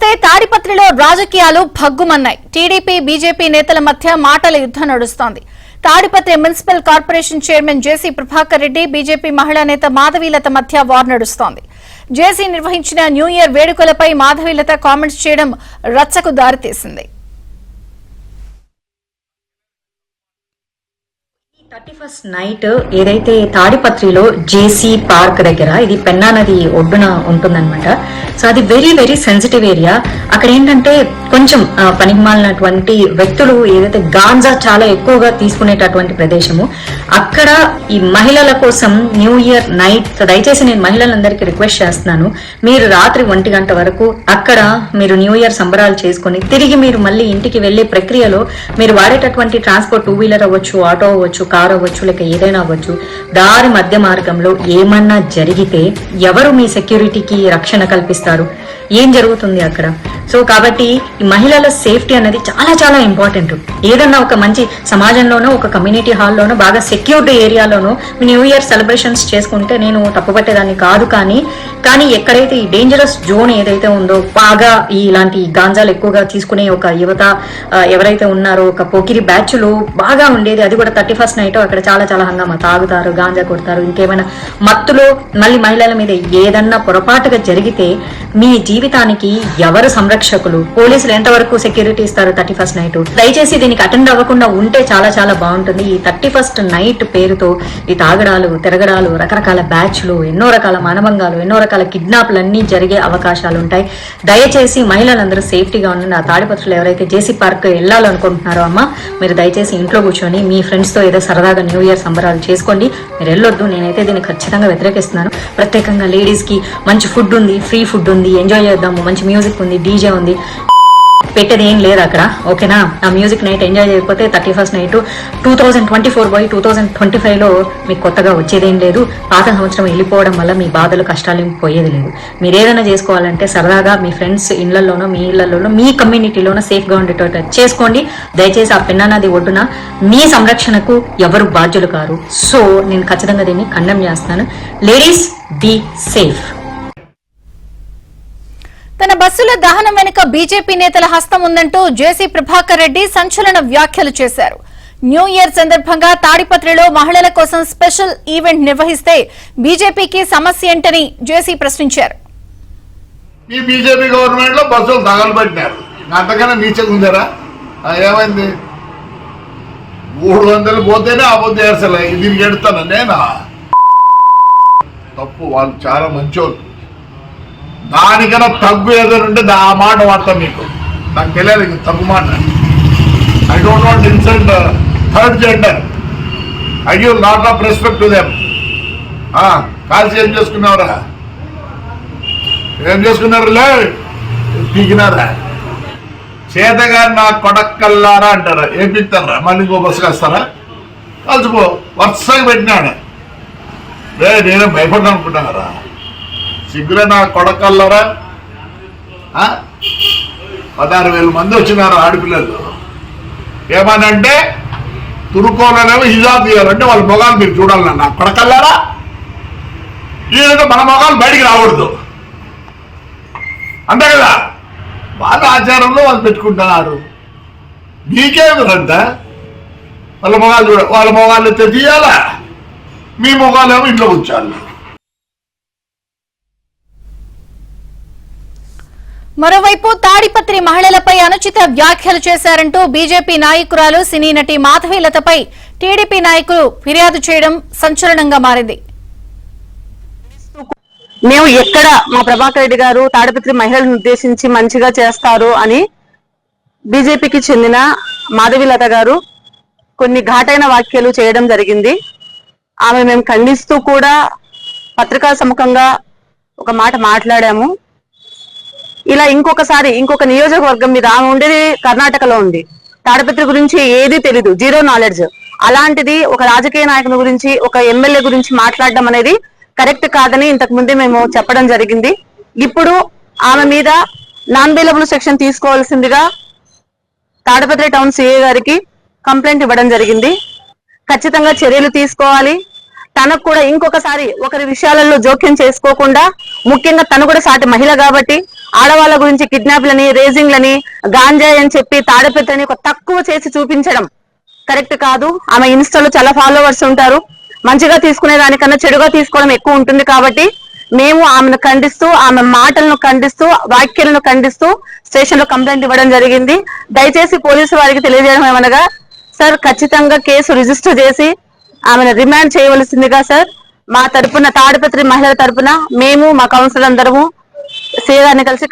వస్తే తాడిపత్రిలో రాజకీయాలు భగ్గుమన్నాయి. టీడీపీ బీజేపీ నేతల మధ్య మాటల యుద్ధం నడుస్తోంది. తాడిపత్రి మున్సిపల్ కార్పొరేషన్ చైర్మన్ జేసీ ప్రభాకర్ రెడ్డి, బీజేపీ మహిళా నేత మాధవీలత మధ్య వార్ నడుస్తోంది. జేసీ నిర్వహించిన న్యూ ఇయర్ వేడుకలపై మాధవీలత కామెంట్స్ చేయడం రచ్చకు దారితీసింది. 31st నైట్ ఏదైతే తాడిపత్రిలో జేసీ పార్క్ దగ్గర, ఇది పెన్నా నది ఒడ్డున ఉంటుందన్నమాట. సో అది వెరీ వెరీ సెన్సిటివ్ ఏరియా. అక్కడ ఏంటంటే కొంచెం పనికిమాలినటువంటి వ్యక్తులు ఏదైతే గాంజా చాలా ఎక్కువగా తీసుకునేటటువంటి ప్రదేశము. అక్కడ ఈ మహిళల కోసం న్యూ ఇయర్ నైట్, దయచేసి నేను మహిళలందరికీ రిక్వెస్ట్ చేస్తున్నాను, మీరు రాత్రి 1 గంట వరకు అక్కడ మీరు న్యూ ఇయర్ సంబరాలు చేసుకుని తిరిగి మీరు మళ్ళీ ఇంటికి వెళ్లే ప్రక్రియలో మీరు వాడేటటువంటి ట్రాన్స్పోర్ట్, 2 వీలర్ అవ్వచ్చు, ఆటో అవ్వచ్చు, కారు అవ్వచ్చు, లేక ఏదైనా అవ్వచ్చు, దారి మధ్య మార్గంలో ఏమన్నా జరిగితే ఎవరు మీ సెక్యూరిటీకి రక్షణ కల్పిస్తారు? ఏం జరుగుతుంది అక్కడ? సో కాబట్టి ఈ మహిళల సేఫ్టీ అనేది చాలా చాలా ఇంపార్టెంట్. ఏదన్నా ఒక మంచి సమాజంలోనో, ఒక కమ్యూనిటీ హాల్లోనో, బాగా సెక్యూర్డ్ ఏరియాలోనో న్యూ ఇయర్ సెలబ్రేషన్స్ చేసుకుంటే నేను తప్పుపట్టేదాన్ని కాదు. కానీ ఎక్కడైతే ఈ డేంజరస్ జోన్ ఏదైతే ఉందో, బాగా ఇలాంటి గాంజాలు ఎక్కువగా తీసుకునే ఒక యువత ఎవరైతే ఉన్నారో, ఒక పోకిరి బ్యాచ్లు బాగా ఉండేది, అది కూడా 31st నైట్ అక్కడ చాలా చాలా హంగామా, తాగుతారు, గాంజా కొడతారు, ఇంకేమైనా మత్తులో మళ్ళీ మహిళల మీద ఏదన్నా పొరపాటుగా జరిగితే మీ జీవితానికి ఎవరు సంరక్షకులు? పోలీసులు ఎంతవరకు సెక్యూరిటీ ఇస్తారు 31st నైట్? దయచేసి దీనికి అటెండ్ అవ్వకుండా ఉంటే చాలా చాలా బాగుంటుంది. ఈ 31st నైట్ పేరుతో ఈ తాగడాలు, తిరగడాలు, రకరకాల బ్యాచ్లు, ఎన్నో రకాల మానభంగాలు, ఎన్నో రకాల కిడ్నాప్లు అన్ని జరిగే అవకాశాలు ఉంటాయి. దయచేసి మహిళలందరూ సేఫ్టీగా ఉండండి. ఆ తాడిపత్రులు ఎవరైతే జేసీ పార్క్ వెళ్ళాలనుకుంటున్నారో అమ్మ, మీరు దయచేసి ఇంట్లో కూర్చొని మీ ఫ్రెండ్స్ తో ఏదో సరదాగా న్యూ ఇయర్ సంబరాలు చేసుకోండి. మీరు వెళ్ళొద్దు. నేనైతే దీన్ని ఖచ్చితంగా వ్యతిరేకిస్తున్నాను. ప్రత్యేకంగా లేడీస్ కి మంచి ఫుడ్ ఉంది, ఫ్రీ ఫుడ్ ఉంది, ఎంజాయ్ చేద్దాము, మంచి మ్యూజిక్ ఉంది, డీజే ఉంది, పెట్టేది ఏం లేదు అక్కడ. ఓకేనా? ఆ మ్యూజిక్ నైట్ ఎంజాయ్ చేయకపోతే 31st నైట్ 2024 పోయి 2025లో మీకు కొత్తగా వచ్చేదేం లేదు. పాత సంవత్సరం వెళ్ళిపోవడం వల్ల మీ బాధలు, కష్టాలు పోయేది లేదు. మీరు ఏదైనా చేసుకోవాలంటే సరదాగా మీ ఫ్రెండ్స్ ఇళ్లలోనో, మీ ఇళ్లలోనో, మీ కమ్యూనిటీలోనో సేఫ్గా ఉండేటట్టు చేసుకోండి. దయచేసి ఆ పెన్నా నది ఒడ్డున మీ సంరక్షణకు ఎవరు బాధ్యులు కారు. సో నేను ఖచ్చితంగా దీన్ని ఖండం చేస్తాను. Ladies, be safe. తన బస్సుల దహనం వెనుక బీజేపీ నేతల హస్తం ఉందంటూ జేసీ ప్రభాకర్ రెడ్డి సంచలన వ్యాఖ్యలు చేశారు. న్యూ ఇయర్ సందర్భంగా తాడిపత్రిలో మహిళల కోసం స్పెషల్ ఈవెంట్ నిర్వహిస్తే బీజేపీకి సమస్య ఏంటని జేసీ ప్రశ్నించారు. ఈ బీజేపీ గవర్నమెంట్ లో బస్సులు తగలబెట్టినారు. అంతకన్నా నీచగా ఉందారా? ఏమైంది? 300 పోతేనే ఆ పొద్దు ఏర్చలే. దీనికి ఎడుతాను నేనా? తప్పు. వాళ్ళు చాలా మంచోళ్ళు. దానికన్నా తగ్గు ఏదైనా ఆ మాట వాడతాం. మీకు నాకు తెలియదు ఇది తగ్గు మాట. I don't want insult third gender. I give lot of respect to them. కాల్సి ఏం చేసుకున్నావురా? ఏం చేసుకున్నారులే? పీకినారా? చేతగారు నా కొడక్కల్లారా అంటారా? ఏం పీకుతారా? మళ్ళీ ఇంకో బస్సు కాస్తారా? కలిసిపో. వరుసగా పెట్టినాడు. నేనే భయపడ్డా అనుకుంటున్నారా? సిగ్గులే నా కొడకల్లారా? 16,000 మంది వచ్చినారు ఆడపిల్లలు. ఏమనంటే తురుకోలేమో హిజాబ్ తీయాలంటే వాళ్ళ మొగాలు మీరు చూడాలన్నా. నా కొడకల్లారా? ఈయనతో మన మొగాలు బయటికి రాకూడదు అంతే కదా? వాళ్ళ ఆచారంలో వాళ్ళు పెట్టుకుంటున్నారు. మీకేమిటంతా? వాళ్ళ మొగాలు చూడ, వాళ్ళ మొగాలు ఎత్తే తీయాలా? మీ మొగాలేమో ఇంట్లో కూర్చోాలి. మరోవైపు తాడిపత్రి మహిళలపై అనుచిత వ్యాఖ్యలు చేశారంటూ బీజేపీ నాయకురాలు, సినీ నటి మాధవీలతపై టీడీపీ నాయకులు ఫిర్యాదు చేయడం సంచలనంగా మారింది. మేము ఎక్కడ మా ప్రభాకర్ రెడ్డి గారు తాడిపత్రి మహిళలను ఉద్దేశించి మంచిగా చేస్తారు అని బీజేపీకి చెందిన మాధవీలత గారు కొన్ని ఘాటైన వ్యాఖ్యలు చేయడం జరిగింది. ఆమె మేము ఖండిస్తూ కూడా పత్రికా సముఖంగా ఒక మాట మాట్లాడాము. ఇలా ఇంకొక నియోజకవర్గం మీద, ఆమె ఉండేది కర్ణాటకలో ఉంది, తాడిపత్రి గురించి ఏది తెలీదు, జీరో నాలెడ్జ్. అలాంటిది ఒక రాజకీయ నాయకుని గురించి, ఒక ఎమ్మెల్యే గురించి మాట్లాడడం అనేది కరెక్ట్ కాదని ఇంతకు ముందే మేము చెప్పడం జరిగింది. ఇప్పుడు ఆమె మీద నాన్ బెయిలబుల్ సెక్షన్ తీసుకోవాల్సిందిగా తాడిపత్రి టౌన్ సిఐ గారికి కంప్లైంట్ ఇవ్వడం జరిగింది. ఖచ్చితంగా చర్యలు తీసుకోవాలి. తనకు కూడా ఇంకొకసారి ఒకరి విషయాలలో జోక్యం చేసుకోకుండా, ముఖ్యంగా తను కూడా సాటి మహిళ కాబట్టి ఆడవాళ్ళ గురించి కిడ్నాప్లని, రేజింగ్లని, గాంజాయి అని చెప్పి తాడిపత్రిని ఒక తక్కువ చేసి చూపించడం కరెక్ట్ కాదు. ఆమె ఇన్స్టాలో చాలా ఫాలోవర్స్ ఉంటారు. మంచిగా తీసుకునే దానికన్నా చెడుగా తీసుకోవడం ఎక్కువ ఉంటుంది. కాబట్టి మేము ఆమెను ఖండిస్తూ, ఆమె మాటలను ఖండిస్తూ, వ్యాఖ్యలను ఖండిస్తూ స్టేషన్ లో కంప్లైంట్ ఇవ్వడం జరిగింది. దయచేసి పోలీసు వారికి తెలియజేయడం ఏమనగా, సార్ ఖచ్చితంగా కేసు రిజిస్టర్ చేసి ఆమెను రిమాండ్ చేయవలసిందిగా సార్ మా తరపున, తాడిపత్రి మహిళల తరపున మేము మా కౌన్సిలర్ అందరము సీఏ గారిని కలిసి